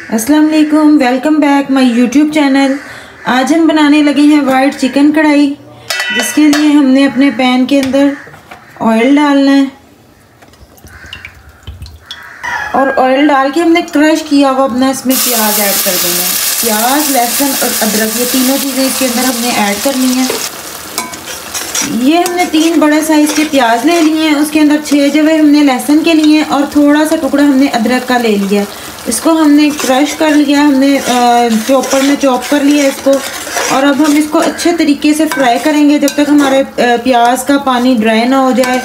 अस्सलाम वालेकुम, welcome back my YouTube channel. आज हम बनाने लगे हैं वाइट चिकन कढ़ाई, जिसके लिए हमने अपने पैन के अंदर ऑयल डालना है और ऑयल डाल के हमने क्रश किया हुआ अपना इसमें प्याज ऐड कर देना है। प्याज, लहसुन और अदरक, ये तीनों चीज़ें इसके अंदर हमने ऐड करनी है। ये हमने 3 बड़े साइज़ के प्याज ले लिए हैं, उसके अंदर 6 जवे हमने लहसुन के लिए और थोड़ा सा टुकड़ा हमने अदरक का ले लिया। इसको हमने क्रश कर लिया, हमने चॉपर में चॉप कर लिया इसको। और अब हम इसको अच्छे तरीके से फ्राई करेंगे जब तक हमारे प्याज का पानी ड्राई ना हो जाए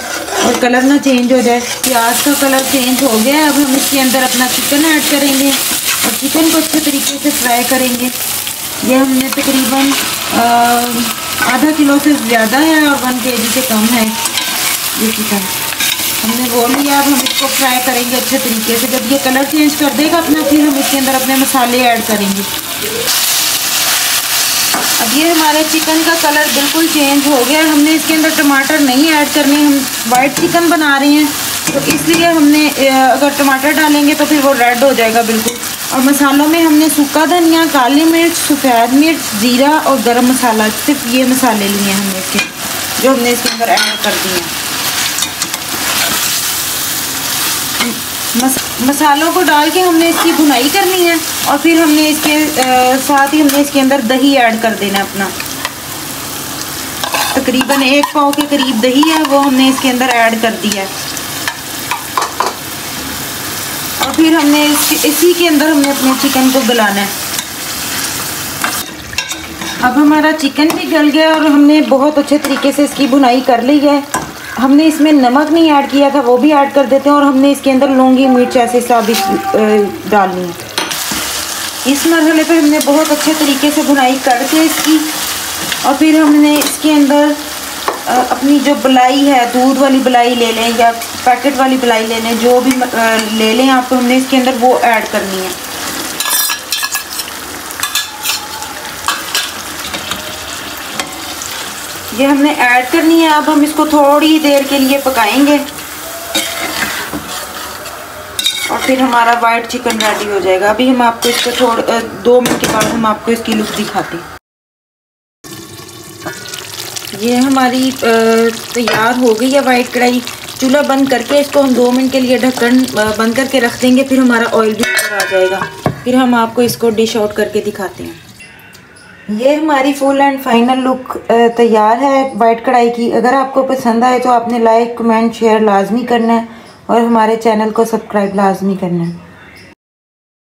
और कलर ना चेंज हो जाए। प्याज का कलर चेंज हो गया, अब हम इसके अंदर अपना चिकन ऐड करेंगे और चिकन को अच्छे तरीके से फ्राई करेंगे। ये हमने तकरीबन आधा किलो से ज़्यादा है और 1 kg से कम है ये चिकन हमने वो लिया। अब हम इसको फ्राई करेंगे अच्छे तरीके से। जब ये कलर चेंज कर देगा अपना, फिर हम इसके अंदर अपने मसाले ऐड करेंगे। अब ये हमारे चिकन का कलर बिल्कुल चेंज हो गया। हमने इसके अंदर टमाटर नहीं ऐड करने, हम वाइट चिकन बना रहे हैं तो इसलिए हमने अगर टमाटर डालेंगे तो फिर वो रेड हो जाएगा बिल्कुल। और मसालों में हमने सूखा धनिया, काली मिर्च, सफ़ेद मिर्च, ज़ीरा और गरम मसाला, सिर्फ ये मसाले लिए हमने इसके, जो हमने इसके अंदर ऐड कर दिए। मसालों को डाल के हमने इसकी भुनाई करनी है और फिर हमने इसके साथ ही हमने इसके अंदर दही ऐड कर देना अपना। तकरीबन 1 पाव के करीब दही है, वो हमने इसके अंदर ऐड कर दिया है। और फिर हमने इसी के अंदर हमने अपने चिकन को गलाना है। अब हमारा चिकन भी गल गया और हमने बहुत अच्छे तरीके से इसकी भुनाई कर ली है। हमने इसमें नमक नहीं ऐड किया था, वो भी ऐड कर देते हैं। और हमने इसके अंदर लौंगी मिर्च ऐसे साबित डालनी है। इस मरहले पे हमने बहुत अच्छे तरीके से भुनाई करके इसकी, और फिर हमने इसके अंदर अपनी जो बलाई है, दूध वाली बलाई ले लें या पैकेट वाली बलाई ले लें, जो भी ले लें आप, हमने इसके अंदर वो ऐड करनी है। ये हमने ऐड करनी है। अब हम इसको थोड़ी देर के लिए पकाएंगे और फिर हमारा वाइट चिकन रेडी हो जाएगा। अभी हम आपको इसको 2 मिनट के बाद हम आपको इसकी लुक दिखाते हैं। ये हमारी तैयार हो गई है वाइट कढ़ाई। चूल्हा बंद करके इसको हम 2 मिनट के लिए ढक्कन बंद करके रख देंगे, फिर हमारा ऑयल भी ऊपर आ जाएगा। फिर हम आपको इसको डिश आउट करके दिखाते हैं। ये हमारी फुल एंड फाइनल लुक तैयार है वाइट कढ़ाई की। अगर आपको पसंद आए तो आपने लाइक, कमेंट, शेयर लाजमी करना है और हमारे चैनल को सब्सक्राइब लाजमी करना है।